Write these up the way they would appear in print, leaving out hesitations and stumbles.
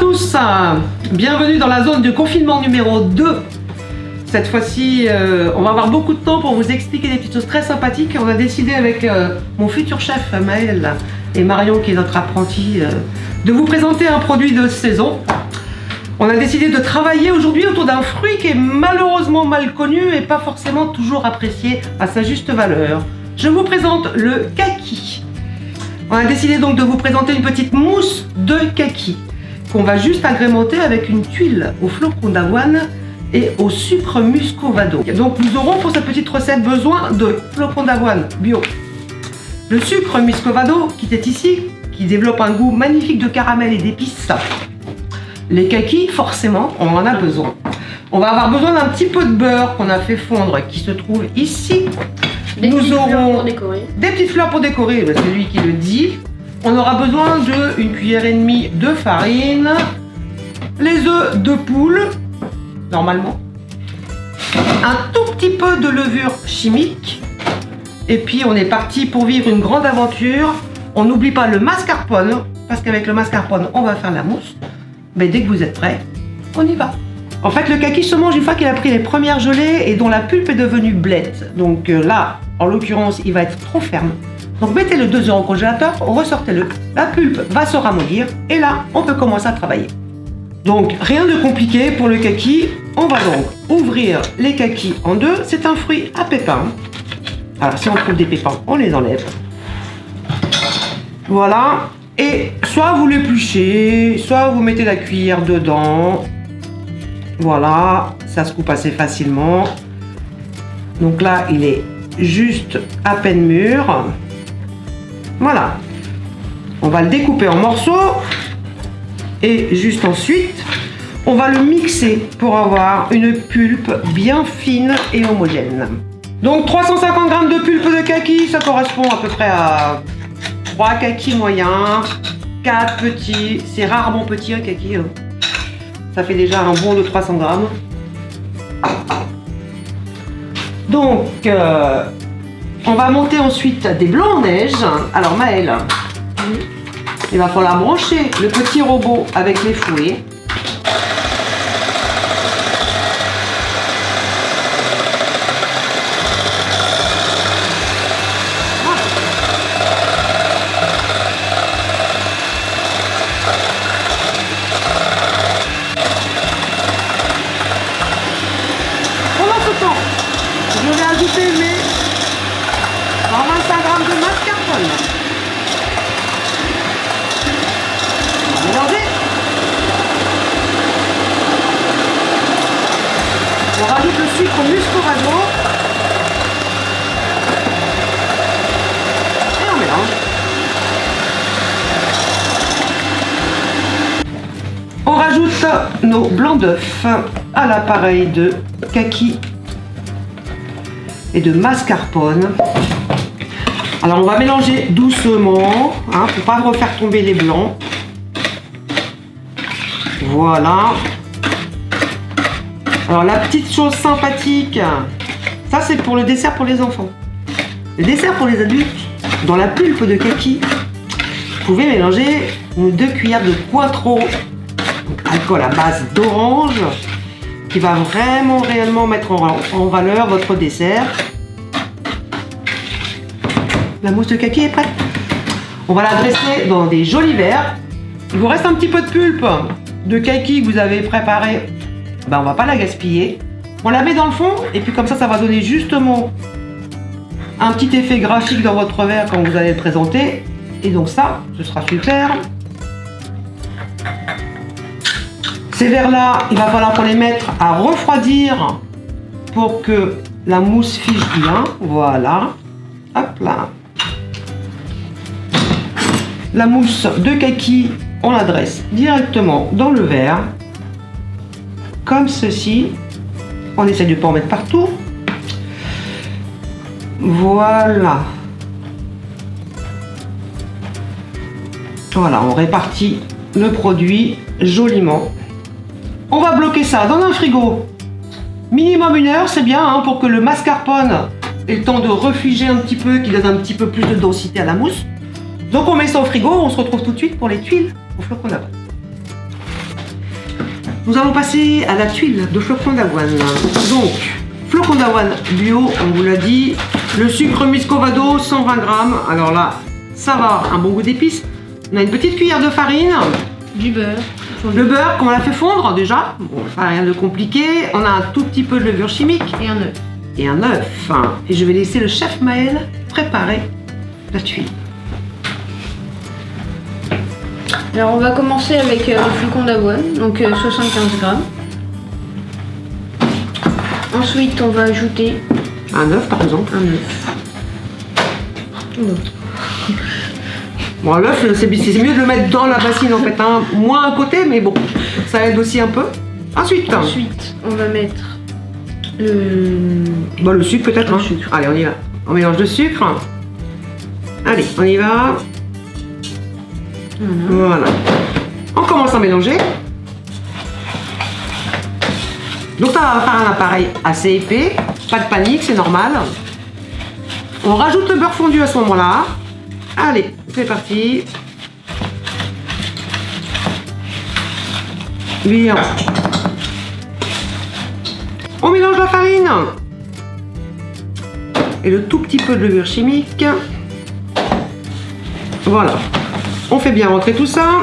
tous, bienvenue dans la zone de confinement numéro 2. Cette fois-ci, on va avoir beaucoup de temps pour vous expliquer des petites choses très sympathiques. On a décidé avec mon futur chef Maël et Marion, qui est notre apprenti, de vous présenter un produit de saison. On a décidé de travailler aujourd'hui autour d'un fruit qui est malheureusement mal connu et pas forcément toujours apprécié à sa juste valeur. Je vous présente le kaki. On a décidé donc de vous présenter une petite mousse de kaki qu'on va juste agrémenter avec une tuile au flocon d'avoine et au sucre muscovado. Donc nous aurons pour cette petite recette besoin de flocons d'avoine bio, le sucre muscovado qui est ici, qui développe un goût magnifique de caramel et d'épices. Les kakis, forcément, on en a besoin. On va avoir besoin d'un petit peu de beurre qu'on a fait fondre qui se trouve ici. Nous aurons des petites fleurs pour décorer, c'est lui qui le dit. On aura besoin d'une cuillère et demie de farine, les œufs de poule, normalement, un tout petit peu de levure chimique, et puis on est parti pour vivre une grande aventure. On n'oublie pas le mascarpone, parce qu'avec le mascarpone, on va faire la mousse. Mais dès que vous êtes prêts, on y va. En fait, le kaki se mange une fois qu'il a pris les premières gelées et dont la pulpe est devenue blette. Donc là, en l'occurrence, il va être trop ferme. Donc mettez-le 2 heures au congélateur, ressortez-le. La pulpe va se ramollir et là, on peut commencer à travailler. Donc rien de compliqué pour le kaki. On va donc ouvrir les kakis en deux. C'est un fruit à pépins. Alors si on trouve des pépins, on les enlève. Voilà. Et soit vous l'épluchez, soit vous mettez la cuillère dedans. Voilà, ça se coupe assez facilement. Donc là, il est juste à peine mûr. Voilà. On va le découper en morceaux. Et juste ensuite, on va le mixer pour avoir une pulpe bien fine et homogène. Donc 350 g de pulpe de kaki, ça correspond à peu près à 3 kakis moyens, 4 petits. C'est rarement petit un kaki. Ça fait déjà un bon de 300 g. Donc, on va monter ensuite des blancs en neige. Alors Maëlle, il va falloir brancher le petit robot avec les fouets. Je vais ajouter mes 125 g de mascarpone. On va mélanger. On rajoute le sucre muscovado. Et on mélange. On rajoute nos blancs d'œufs à l'appareil de kaki et de mascarpone. Alors on va mélanger doucement, hein, pour pas refaire tomber les blancs. Voilà. Alors la petite chose sympathique, ça c'est pour le dessert pour les enfants. Le dessert pour les adultes, dans la pulpe de kaki, vous pouvez mélanger 2 cuillères de Cointreau, alcool à base d'orange, qui va vraiment réellement mettre en valeur votre dessert. La mousse de kaki est prête. On va la dresser dans des jolis verres. Il vous reste un petit peu de pulpe de kaki que vous avez préparé. Ben, on va pas la gaspiller. On la met dans le fond et puis comme ça va donner justement un petit effet graphique dans votre verre quand vous allez le présenter. Et donc ça, ce sera super. Ces verres-là, il va falloir qu'on les mette à refroidir pour que la mousse fiche bien. Voilà. Hop là. La mousse de kaki, on la dresse directement dans le verre. Comme ceci. On essaie de ne pas en mettre partout. Voilà. Voilà, on répartit le produit joliment. On va bloquer ça dans un frigo. Minimum 1 heure, c'est bien, hein, pour que le mascarpone ait le temps de refuger un petit peu, qu'il donne un petit peu plus de densité à la mousse. Donc on met ça au frigo, on se retrouve tout de suite pour les tuiles au flocon d'avoine. Nous allons passer à la tuile de flocons d'avoine. Donc, flocons d'avoine bio, on vous l'a dit. Le sucre muscovado, 120 grammes. Alors là, ça va, un bon goût d'épices. On a une petite cuillère de farine. Du beurre. Le beurre qu'on a fait fondre déjà. Bon, ça rien de compliqué. On a un tout petit peu de levure chimique. Et un œuf. Et un œuf. Et je vais laisser le chef Maël préparer la tuile. Alors on va commencer avec les flocons d'avoine, donc 75 grammes. Ensuite on va ajouter Un œuf par exemple. un œuf. Bon, l'œuf, c'est mieux de le mettre dans la bassine en fait, hein. Moins à côté, mais bon, ça aide aussi un peu. Ensuite, On va mettre le sucre peut-être. Le Hein. sucre. Allez, on y va. On mélange le sucre. Allez, on y va. Voilà. On commence à mélanger. Donc ça va faire un appareil assez épais. Pas de panique, c'est normal. On rajoute le beurre fondu à ce moment-là. Allez, c'est parti. Bien. On mélange la farine et le tout petit peu de levure chimique. Voilà. On fait bien rentrer tout ça.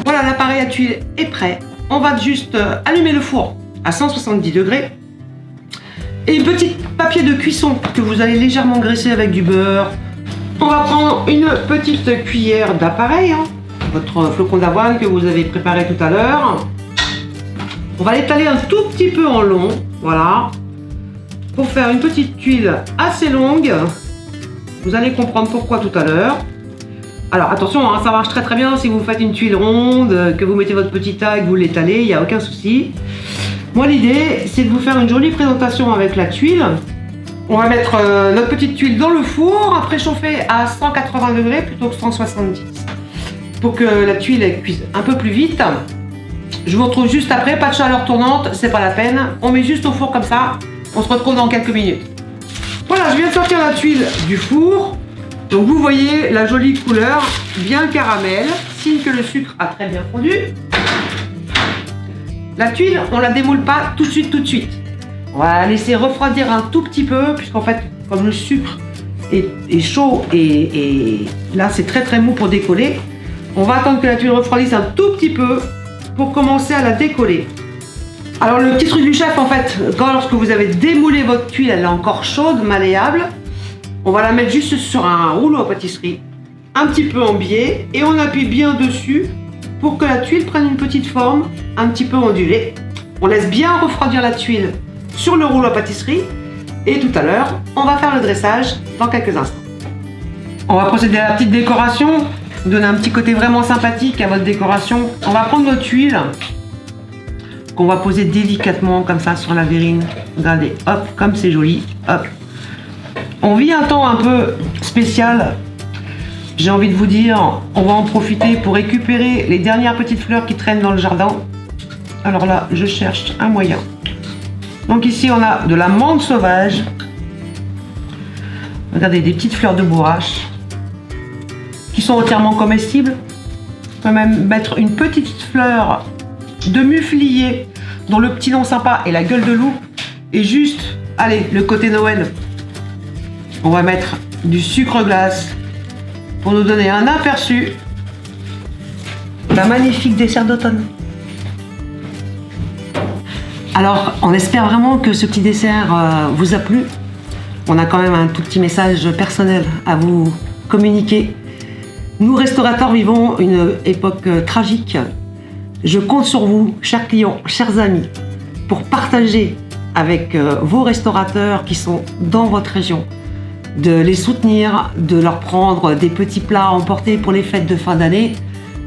Voilà, l'appareil à tuile est prêt. On va juste allumer le four à 170 degrés. Et une petite papier de cuisson que vous allez légèrement graisser avec du beurre. On va prendre une petite cuillère d'appareil, hein, votre flocon d'avoine que vous avez préparé tout à l'heure. On va l'étaler un tout petit peu en long, voilà, pour faire une petite tuile assez longue. Vous allez comprendre pourquoi tout à l'heure. Alors attention, hein, ça marche très très bien si vous faites une tuile ronde, que vous mettez votre petit tas et que vous l'étalez, il n'y a aucun souci. Moi l'idée c'est de vous faire une jolie présentation avec la tuile. On va mettre notre petite tuile dans le four, à préchauffer à 180 degrés plutôt que 170. Pour que la tuile elle cuise un peu plus vite. Je vous retrouve juste après, pas de chaleur tournante, c'est pas la peine. On met juste au four comme ça, on se retrouve dans quelques minutes. Voilà, je viens de sortir la tuile du four. Donc vous voyez la jolie couleur, bien caramel, signe que le sucre a très bien fondu. La tuile, on la démoule pas tout de suite. On va la laisser refroidir un tout petit peu, puisqu'en fait, comme le sucre est chaud et là c'est très très mou pour décoller, on va attendre que la tuile refroidisse un tout petit peu pour commencer à la décoller. Alors le petit truc du chef en fait, lorsque vous avez démoulé votre tuile, elle est encore chaude, malléable, on va la mettre juste sur un rouleau à pâtisserie, un petit peu en biais, et on appuie bien dessus pour que la tuile prenne une petite forme un petit peu ondulée. On laisse bien refroidir la tuile sur le rouleau à pâtisserie et tout à l'heure, on va faire le dressage dans quelques instants. On va procéder à la petite décoration, donner un petit côté vraiment sympathique à votre décoration. On va prendre notre tuile qu'on va poser délicatement comme ça sur la verrine. Regardez, hop, comme c'est joli, hop. On vit un temps un peu spécial. J'ai envie de vous dire, on va en profiter pour récupérer les dernières petites fleurs qui traînent dans le jardin. Alors là, je cherche un moyen. Donc ici, on a de la menthe sauvage. Regardez, des petites fleurs de bourrache qui sont entièrement comestibles. On peut même mettre une petite fleur de muflier dont le petit nom sympa est la gueule de loup. Et juste, allez, le côté Noël. On va mettre du sucre glace pour nous donner un aperçu d'un magnifique dessert d'automne. Alors, on espère vraiment que ce petit dessert vous a plu. On a quand même un tout petit message personnel à vous communiquer. Nous, restaurateurs, vivons une époque tragique. Je compte sur vous, chers clients, chers amis, pour partager avec vos restaurateurs qui sont dans votre région, de les soutenir, de leur prendre des petits plats à emporter pour les fêtes de fin d'année.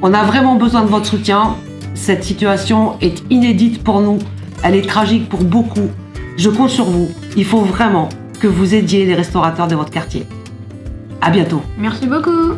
On a vraiment besoin de votre soutien. Cette situation est inédite pour nous. Elle est tragique pour beaucoup. Je compte sur vous. Il faut vraiment que vous aidiez les restaurateurs de votre quartier. À bientôt. Merci beaucoup.